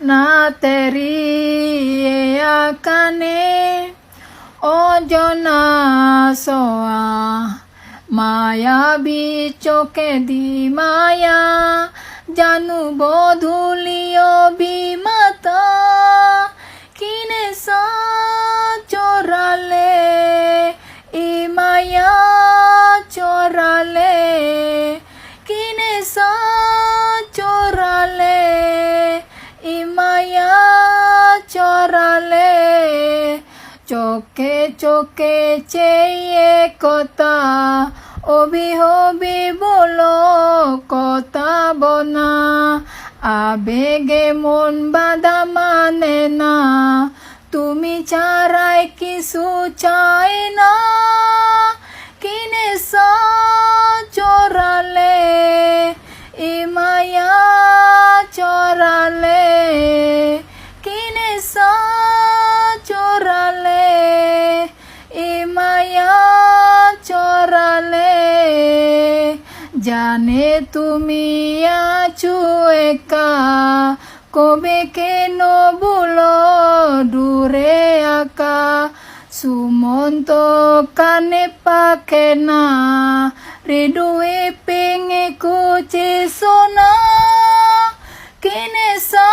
না তেরি আকানে অজনা সোয়া মায়াবী চোখে দি মায়া জানু বধুলিও বিমাতা কিনে সা চোরালে ই মায়া চোরালে কিনে সা চোরালে ই মায়া চোরালে চোখে চোখে চেয়ে কথা অবিহবি বলো কথা বনা আবেগে মন বাধা মানে না তুমি ছাড়াই কিছু চাই না কিনে সা চোরালে ই মায়া চোরালে কিনে সা চোরালে ই মায়া চোরালে জানে তুমি আছো একা কবে কেন বলো দূরে আকা সুমন্ত কানে পাকে না হৃদয়ে পেঙে কুচে সোনা কিনে সা